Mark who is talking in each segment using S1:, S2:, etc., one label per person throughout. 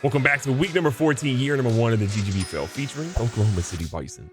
S1: Welcome back to week number 14, year number 1 of the GGBFL featuring Oklahoma City Bison.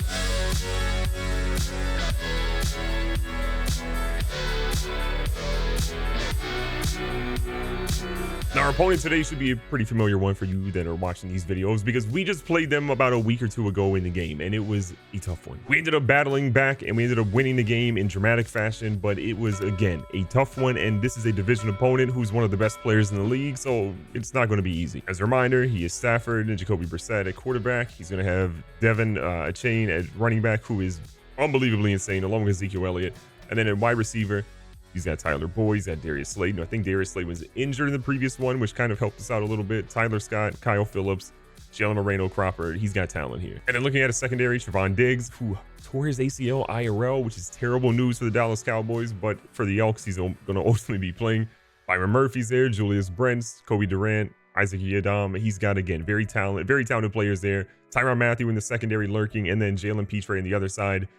S1: Now, our opponent today should be a pretty familiar one for you that are watching these videos because we just played them about a week or two ago in the game, and it was a tough one. We ended up battling back, and we ended up winning the game in dramatic fashion, but it was, again, a tough one, and this is a division opponent who's one of the best players in the league, so it's not going to be easy. As a reminder, he is Stafford and Jacoby Brissett at quarterback. He's going to have Devin Chain at running back, who is unbelievably insane, along with Ezekiel Elliott. And then at wide receiver, he's got Tyler Boyd, he's got Darius Slayton. I think Darius Slayton was injured in the previous one, which kind of helped us out a little bit. Tyler Scott, Kyle Phillips, Jalen Moreno Cropper. He's got talent here. And then looking at a secondary, Trevon Diggs, who tore his ACL IRL, which is terrible news for the Dallas Cowboys, but for the Elks, he's going to ultimately be playing. Byron Murphy's there, Julius Brents, Kobe Durant, Isaac Yiadom. He's got, again, very talented players there. Tyrann Mathieu in the secondary lurking, and then Jalen Petre on the other side.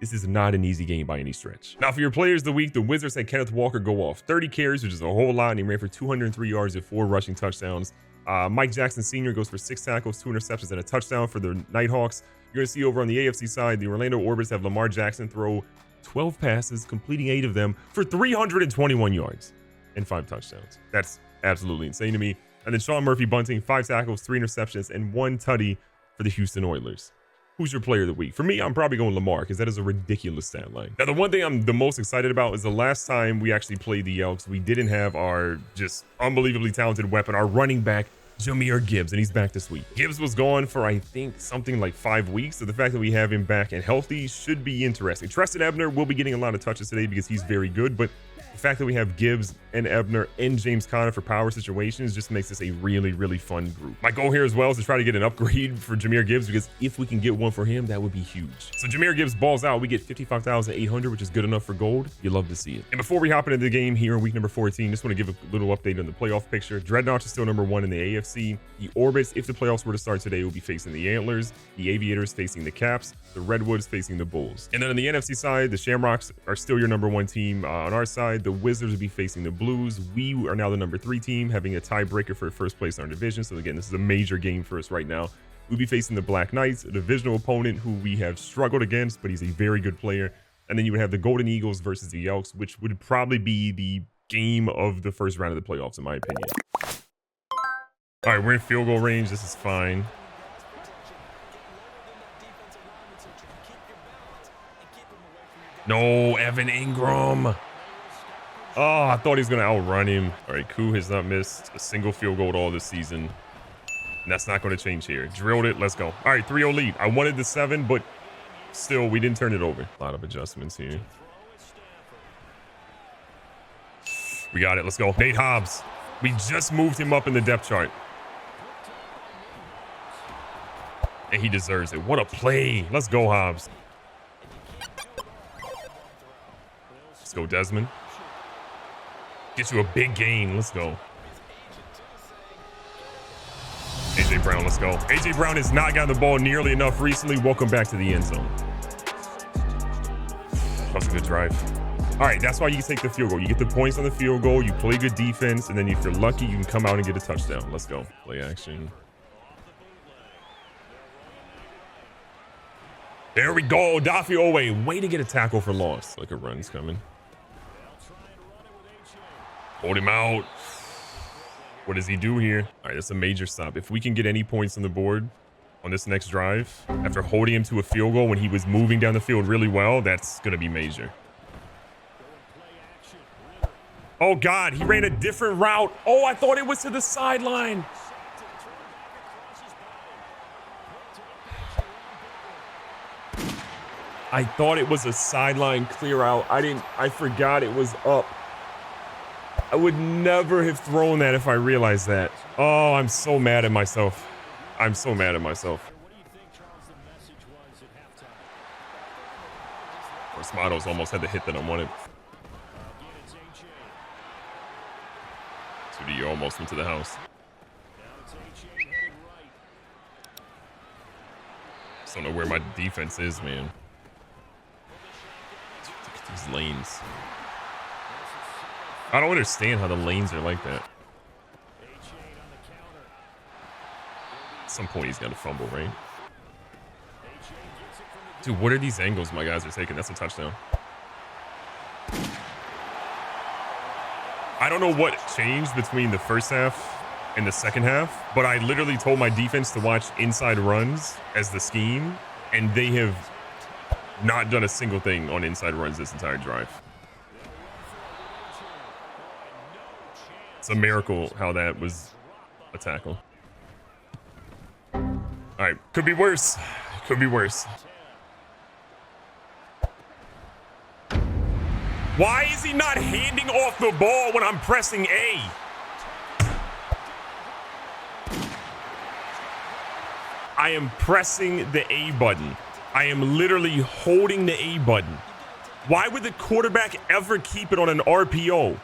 S1: This is not an easy game by any stretch. Now, for your players of the week, the Wizards had Kenneth Walker go off 30 carries, which is a whole lot, and he ran for 203 yards and 4 rushing touchdowns. Mike Jackson Sr. goes for 6 tackles, 2 interceptions, and a touchdown for the Nighthawks. You're going to see over on the AFC side, the Orlando Orbits have Lamar Jackson throw 12 passes, completing 8 of them for 321 yards and 5 touchdowns. That's absolutely insane to me. And then Sean Murphy Bunting, 5 tackles, 3 interceptions, and 1 tutty for the Houston Oilers. Who's your player of the week? For me, I'm probably going Lamar because that is a ridiculous stat line. Now, the one thing I'm the most excited about is the last time we actually played the Elks, we didn't have our just unbelievably talented weapon, our running back, Jahmyr Gibbs, and he's back this week. Gibbs was gone for, I think, something like 5 weeks, so the fact that we have him back and healthy should be interesting. Treston Ebner will be getting a lot of touches today because he's very good, but the fact that we have Gibbs and Ebner and James Conner for power situations just makes this a really, really fun group. My goal here as well is to try to get an upgrade for Jahmyr Gibbs because if we can get one for him, that would be huge. So Jahmyr Gibbs balls out. We get 55,800, which is good enough for gold. You love to see it. And before we hop into the game here in week number 14, just want to give a little update on the playoff picture. Dreadnoughts is still number 1 in the AFC. The Orbits, if the playoffs were to start today, will be facing the Antlers. The Aviators facing the Caps. The Redwoods facing the Bulls. And then on the NFC side, the Shamrocks are still your number 1 team. On our side, the Wizards will be facing the Blues. We are now the number 3 team, having a tiebreaker for first place in our division. So again, this is a major game for us right now. We'll be facing the Black Knights, a divisional opponent who we have struggled against, but he's a very good player. And then you would have the Golden Eagles versus the Elks, which would probably be the game of the first round of the playoffs, in my opinion. All right, we're in field goal range. This is fine. No, Evan Ingram. Oh, I thought he was going to outrun him. All right, Koo has not missed a single field goal at all this season. And that's not going to change here. Drilled it. Let's go. All right, 3-0 lead. I wanted the 7, but still, we didn't turn it over. A lot of adjustments here. We got it. Let's go. Nate Hobbs. We just moved him up in the depth chart. And he deserves it. What a play. Let's go, Hobbs. Let's go, Desmond. Get you a big gain. Let's go. AJ Brown, let's go. AJ Brown has not gotten the ball nearly enough recently. Welcome back to the end zone. That's a good drive. All right, that's why you take the field goal. You get the points on the field goal. You play good defense. And then if you're lucky, you can come out and get a touchdown. Let's go. Play action. There we go. Daffy Owe. Way to get a tackle for loss. Like a run's coming. Hold him out. What does he do here? All right, that's a major stop. If we can get any points on the board on this next drive, after holding him to a field goal when he was moving down the field really well, that's going to be major. Oh, God, he ran a different route. Oh, I thought it was to the sideline. I thought it was a sideline clear out. I forgot it was up. I would never have thrown that if I realized that. Oh, I'm so mad at myself. I'm so mad at myself. First Models almost had the hit that I wanted. 2D almost went to the house. Just don't know where my defense is, man. Look at these lanes. I don't understand how the lanes are like that. At some point, he's got to fumble, right? Dude, what are these angles my guys are taking? That's a touchdown. I don't know what changed between the first half and the second half, but I literally told my defense to watch inside runs as the scheme, and they have not done a single thing on inside runs this entire drive. It's a miracle how that was a tackle. All right, could be worse. Could be worse. Why is he not handing off the ball when I'm pressing A? I am pressing the A button. I am literally holding the A button. Why would the quarterback ever keep it on an RPO?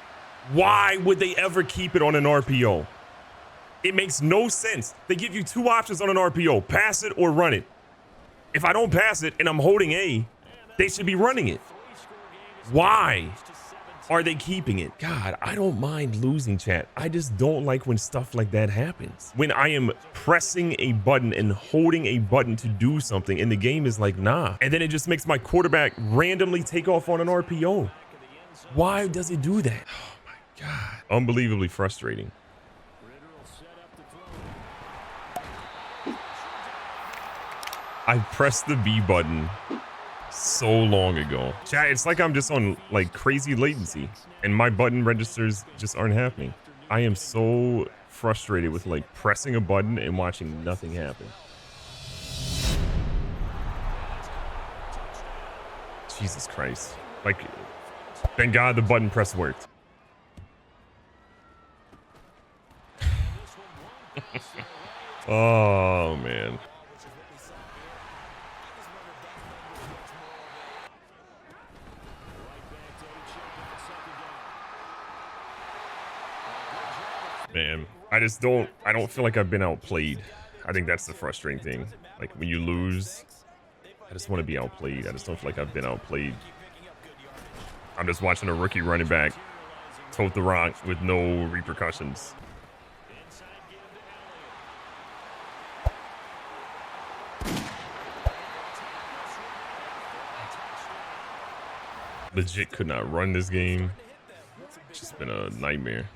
S1: Why would they ever keep it on an RPO? It makes no sense. They give you two options on an RPO, pass it or run it. If I don't pass it and I'm holding A, they should be running it. Why are they keeping it? God, I don't mind losing, chat. I just don't like when stuff like that happens. When I am pressing a button and holding a button to do something and the game is like, nah. And then it just makes my quarterback randomly take off on an RPO. Why does it do that? Oh my God. Unbelievably frustrating. I pressed the B button so long ago. Chat, it's like I'm just on like crazy latency and my button registers just aren't happening. I am so frustrated with like pressing a button and watching nothing happen. Jesus Christ. Like, thank God the button press worked. Oh, man. Man, I don't feel like I've been outplayed. I think that's the frustrating thing. Like when you lose, I just want to be outplayed. I just don't feel like I've been outplayed. I'm just watching a rookie running back tote the rock with no repercussions. Legit could not run this game. It's just been a nightmare.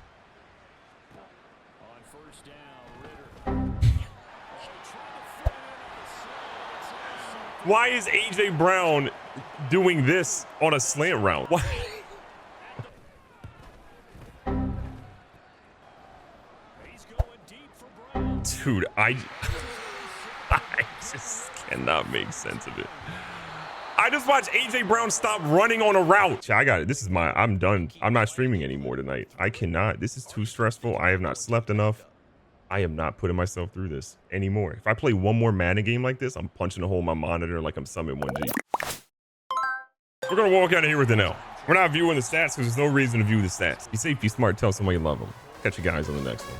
S1: Why is AJ Brown doing this on a slant route? Why? Dude, I just cannot make sense of it. I just watched AJ Brown stop running on a route. I got it. I'm done. I'm not streaming anymore tonight. I cannot. This is too stressful. I have not slept enough. I am not putting myself through this anymore. If I play one more Madden game like this, I'm punching a hole in my monitor like I'm Summit 1G. We're going to walk out of here with an L. We're not viewing the stats because there's no reason to view the stats. Be safe, be smart, tell someone you love them. Catch you guys on the next one.